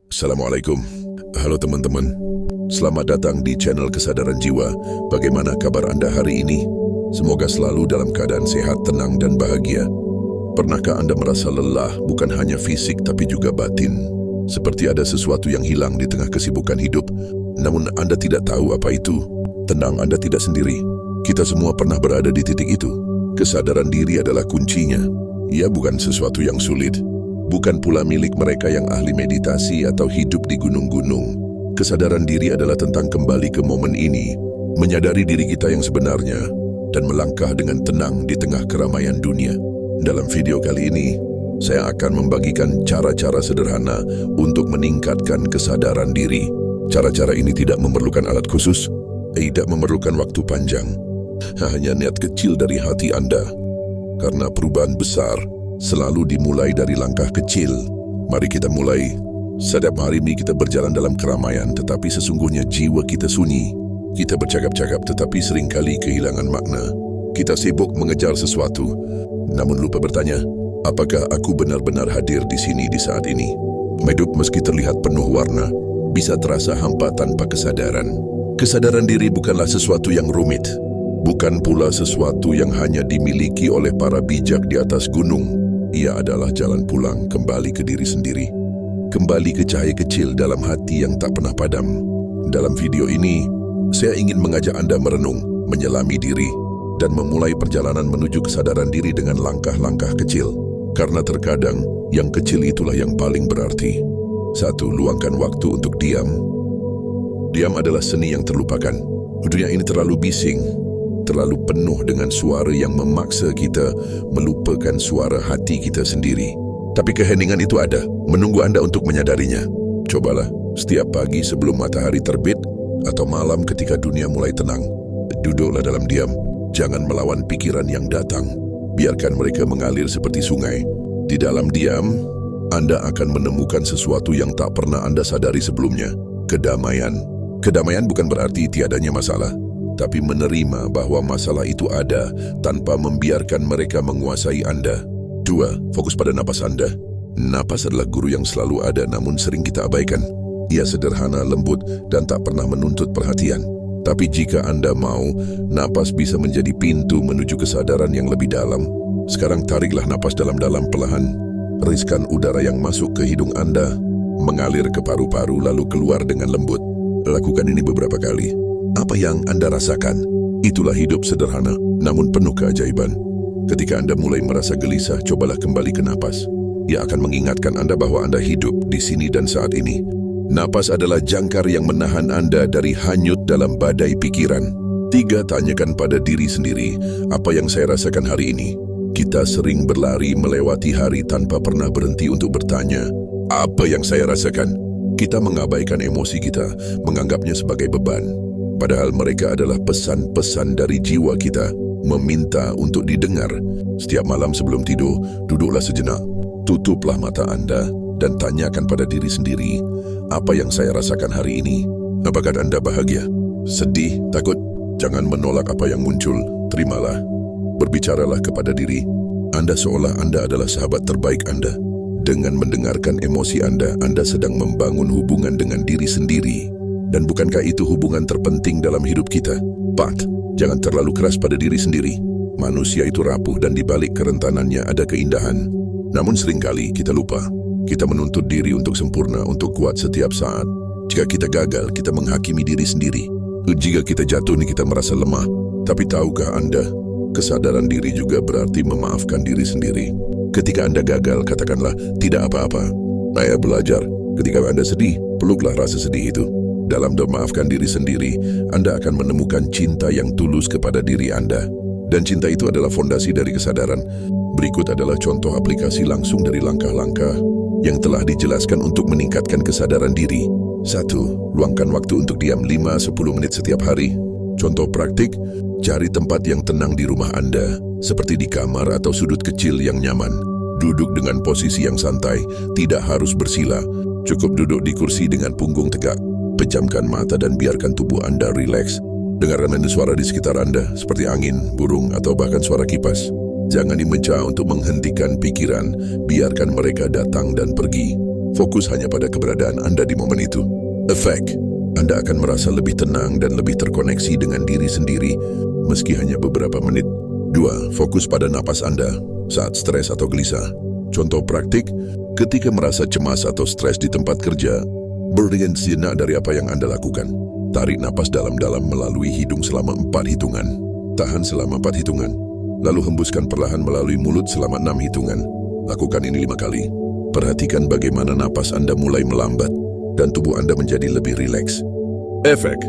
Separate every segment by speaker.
Speaker 1: Assalamualaikum. Halo teman-teman. Selamat datang di channel Kesadaran Jiwa. Bagaimana kabar Anda hari ini? Semoga selalu dalam keadaan sehat, tenang, dan bahagia. Pernahkah Anda merasa lelah bukan hanya fisik tapi juga batin? Seperti ada sesuatu yang hilang di tengah kesibukan hidup, namun Anda tidak tahu apa itu. Tenang, Anda tidak sendiri. Kita semua pernah berada di titik itu. Kesadaran diri adalah kuncinya. Ia bukan sesuatu yang sulit. Bukan pula milik mereka yang ahli meditasi atau hidup di gunung-gunung. Kesadaran diri adalah tentang kembali ke momen ini, menyadari diri kita yang sebenarnya, dan melangkah dengan tenang di tengah keramaian dunia. Dalam video kali ini, saya akan membagikan cara-cara sederhana untuk meningkatkan kesadaran diri. Cara-cara ini tidak memerlukan alat khusus, tidak memerlukan waktu panjang. Hanya niat kecil dari hati Anda. Karena perubahan besar selalu dimulai dari langkah kecil. Mari kita mulai. Setiap hari ini kita berjalan dalam keramaian, tetapi sesungguhnya jiwa kita sunyi. Kita bercakap-cakap tetapi seringkali kehilangan makna. Kita sibuk mengejar sesuatu, namun lupa bertanya, apakah aku benar-benar hadir di sini di saat ini? Hidup meski terlihat penuh warna, bisa terasa hampa tanpa kesadaran. Kesadaran diri bukanlah sesuatu yang rumit, bukan pula sesuatu yang hanya dimiliki oleh para bijak di atas gunung. Ia adalah jalan pulang kembali ke diri sendiri. Kembali ke cahaya kecil dalam hati yang tak pernah padam. Dalam video ini, saya ingin mengajak Anda merenung, menyelami diri, dan memulai perjalanan menuju kesadaran diri dengan langkah-langkah kecil. Karena terkadang, yang kecil itulah yang paling berarti. 1. Luangkan waktu untuk diam. Diam adalah seni yang terlupakan. Dunia ini terlalu bising, terlalu penuh dengan suara yang memaksa kita melupakan suara hati kita sendiri. Tapi keheningan itu ada, menunggu Anda untuk menyadarinya. Cobalah, setiap pagi sebelum matahari terbit atau malam ketika dunia mulai tenang, duduklah dalam diam. Jangan melawan pikiran yang datang. Biarkan mereka mengalir seperti sungai. Di dalam diam, Anda akan menemukan sesuatu yang tak pernah Anda sadari sebelumnya. Kedamaian. Kedamaian bukan berarti tiadanya masalah, tapi menerima bahwa masalah itu ada tanpa membiarkan mereka menguasai Anda. 2. Fokus pada napas Anda. Napas adalah guru yang selalu ada namun sering kita abaikan. Ia sederhana, lembut, dan tak pernah menuntut perhatian. Tapi jika Anda mau, napas bisa menjadi pintu menuju kesadaran yang lebih dalam. Sekarang tariklah napas dalam-dalam perlahan. Riskan udara yang masuk ke hidung Anda, mengalir ke paru-paru lalu keluar dengan lembut. Lakukan ini beberapa kali. Apa yang Anda rasakan? Itulah hidup sederhana, namun penuh keajaiban. Ketika Anda mulai merasa gelisah, cobalah kembali ke napas. Ia akan mengingatkan Anda bahwa Anda hidup di sini dan saat ini. Napas adalah jangkar yang menahan Anda dari hanyut dalam badai pikiran. 3. Tanyakan pada diri sendiri, apa yang saya rasakan hari ini? Kita sering berlari melewati hari tanpa pernah berhenti untuk bertanya, apa yang saya rasakan? Kita mengabaikan emosi kita, menganggapnya sebagai beban. Padahal mereka adalah pesan-pesan dari jiwa kita, meminta untuk didengar. Setiap malam sebelum tidur, duduklah sejenak, tutuplah mata Anda, dan tanyakan pada diri sendiri, apa yang saya rasakan hari ini? Apakah Anda bahagia? Sedih? Takut? Jangan menolak apa yang muncul, terimalah. Berbicaralah kepada diri, Anda seolah Anda adalah sahabat terbaik Anda. Dengan mendengarkan emosi Anda sedang membangun hubungan dengan diri sendiri. Dan bukankah itu hubungan terpenting dalam hidup kita? 4. Jangan terlalu keras pada diri sendiri. Manusia itu rapuh dan di balik kerentanannya ada keindahan. Namun seringkali kita lupa. Kita menuntut diri untuk sempurna, untuk kuat setiap saat. Jika kita gagal, kita menghakimi diri sendiri. Jika kita jatuh, kita merasa lemah. Tapi tahukah Anda, kesadaran diri juga berarti memaafkan diri sendiri. Ketika Anda gagal, katakanlah, tidak apa-apa. Saya belajar. Ketika Anda sedih, peluklah rasa sedih itu. Dalam memaafkan diri sendiri, Anda akan menemukan cinta yang tulus kepada diri Anda. Dan cinta itu adalah fondasi dari kesadaran. Berikut adalah contoh aplikasi langsung dari langkah-langkah yang telah dijelaskan untuk meningkatkan kesadaran diri. 1. Luangkan waktu untuk diam 5-10 menit setiap hari. Contoh praktik, cari tempat yang tenang di rumah Anda, seperti di kamar atau sudut kecil yang nyaman. Duduk dengan posisi yang santai, tidak harus bersila. Cukup duduk di kursi dengan punggung tegak. Pejamkan mata dan biarkan tubuh Anda rileks. Dengarkan suara di sekitar Anda, seperti angin, burung, atau bahkan suara kipas. Jangan dimenca untuk menghentikan pikiran, biarkan mereka datang dan pergi. Fokus hanya pada keberadaan Anda di momen itu. Efek, Anda akan merasa lebih tenang dan lebih terkoneksi dengan diri sendiri meski hanya beberapa menit. 2. Fokus pada napas Anda saat stres atau gelisah. Contoh praktik, ketika merasa cemas atau stres di tempat kerja, berhenti sejenak dari apa yang Anda lakukan. Tarik napas dalam-dalam melalui hidung selama 4 hitungan. Tahan selama 4 hitungan. Lalu hembuskan perlahan melalui mulut selama 6 hitungan. Lakukan ini 5 kali. Perhatikan bagaimana napas Anda mulai melambat dan tubuh Anda menjadi lebih rileks. Efek,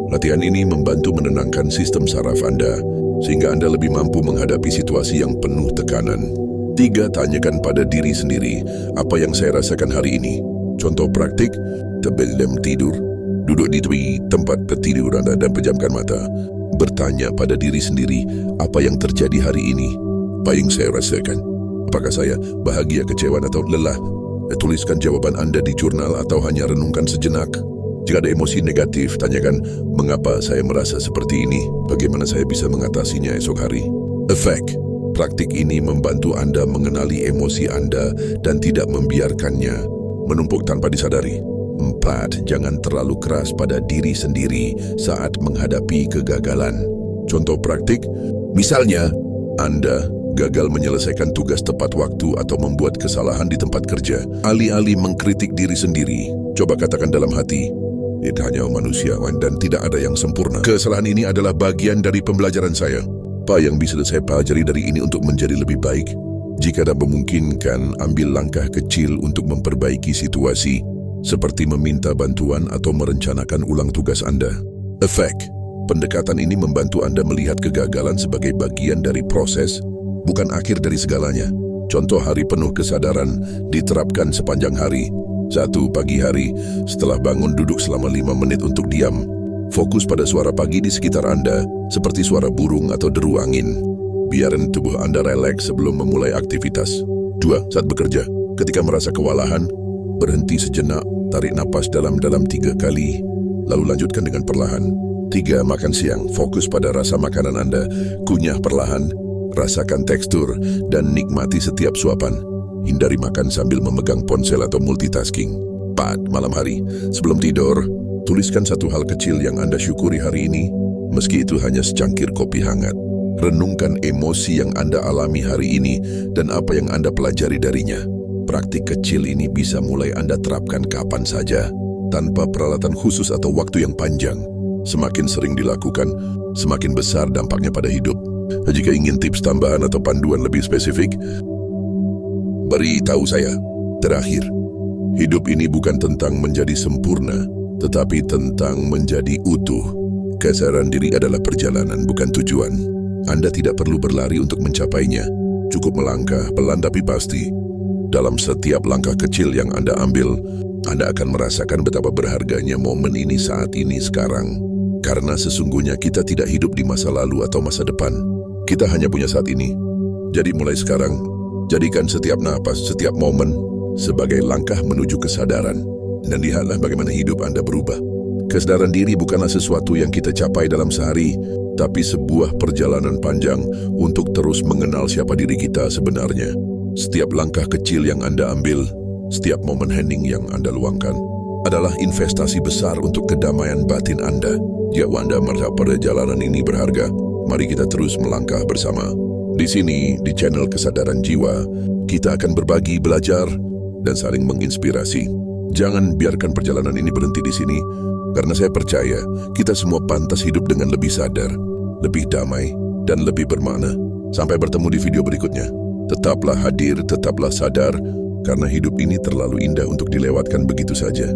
Speaker 1: latihan ini membantu menenangkan sistem saraf Anda sehingga Anda lebih mampu menghadapi situasi yang penuh tekanan. 3. Tanyakan pada diri sendiri, apa yang saya rasakan hari ini? Contoh praktik, sebelum tidur, duduk di tempat tertidur Anda dan pejamkan mata. Bertanya pada diri sendiri, apa yang terjadi hari ini? Apa yang saya rasakan? Apakah saya bahagia, kecewa, atau lelah? Tuliskan jawaban Anda di jurnal atau hanya renungkan sejenak. Jika ada emosi negatif, tanyakan, mengapa saya merasa seperti ini? Bagaimana saya bisa mengatasinya esok hari? Efek, praktik ini membantu Anda mengenali emosi Anda dan tidak membiarkannya menumpuk tanpa disadari. 4. Jangan terlalu keras pada diri sendiri saat menghadapi kegagalan. Contoh praktik, misalnya, Anda gagal menyelesaikan tugas tepat waktu atau membuat kesalahan di tempat kerja. Alih-alih mengkritik diri sendiri, coba katakan dalam hati, itu hanya manusia dan tidak ada yang sempurna. Kesalahan ini adalah bagian dari pembelajaran saya. Apa yang bisa saya pelajari dari ini untuk menjadi lebih baik? Jika tak memungkinkan, ambil langkah kecil untuk memperbaiki situasi, seperti meminta bantuan atau merencanakan ulang tugas Anda. Efek, pendekatan ini membantu Anda melihat kegagalan sebagai bagian dari proses, bukan akhir dari segalanya. Contoh hari penuh kesadaran diterapkan sepanjang hari. 1. Pagi hari, setelah bangun duduk selama 5 menit untuk diam. Fokus pada suara pagi di sekitar Anda, seperti suara burung atau deru angin. Biarkan tubuh Anda rileks sebelum memulai aktivitas. 2. Saat bekerja, ketika merasa kewalahan, berhenti sejenak, tarik napas dalam-dalam 3 kali, lalu lanjutkan dengan perlahan. 3. Makan siang, fokus pada rasa makanan Anda, kunyah perlahan, rasakan tekstur, dan nikmati setiap suapan. Hindari makan sambil memegang ponsel atau multitasking. 4. Malam hari, sebelum tidur, tuliskan satu hal kecil yang Anda syukuri hari ini, meski itu hanya secangkir kopi hangat. Renungkan emosi yang Anda alami hari ini dan apa yang Anda pelajari darinya. Praktik kecil ini bisa mulai Anda terapkan kapan saja, tanpa peralatan khusus atau waktu yang panjang. Semakin sering dilakukan, semakin besar dampaknya pada hidup. Jika ingin tips tambahan atau panduan lebih spesifik, beritahu saya. Terakhir, hidup ini bukan tentang menjadi sempurna, tetapi tentang menjadi utuh. Kesadaran diri adalah perjalanan, bukan tujuan. Anda tidak perlu berlari untuk mencapainya. Cukup melangkah pelan tapi pasti. Dalam setiap langkah kecil yang Anda ambil, Anda akan merasakan betapa berharganya momen ini saat ini sekarang. Karena sesungguhnya kita tidak hidup di masa lalu atau masa depan. Kita hanya punya saat ini. Jadi mulai sekarang, jadikan setiap napas, setiap momen sebagai langkah menuju kesadaran. Dan lihatlah bagaimana hidup Anda berubah. Kesadaran diri bukanlah sesuatu yang kita capai dalam sehari, tapi sebuah perjalanan panjang untuk terus mengenal siapa diri kita sebenarnya. Setiap langkah kecil yang Anda ambil, setiap momen hening yang Anda luangkan, adalah investasi besar untuk kedamaian batin Anda. Jika Anda merasa perjalanan ini berharga, mari kita terus melangkah bersama. Di sini, di channel Kesadaran Jiwa, kita akan berbagi, belajar, dan saling menginspirasi. Jangan biarkan perjalanan ini berhenti di sini, karena saya percaya kita semua pantas hidup dengan lebih sadar, lebih damai, dan lebih bermakna. Sampai bertemu di video berikutnya. Tetaplah hadir, tetaplah sadar, karena hidup ini terlalu indah untuk dilewatkan begitu saja.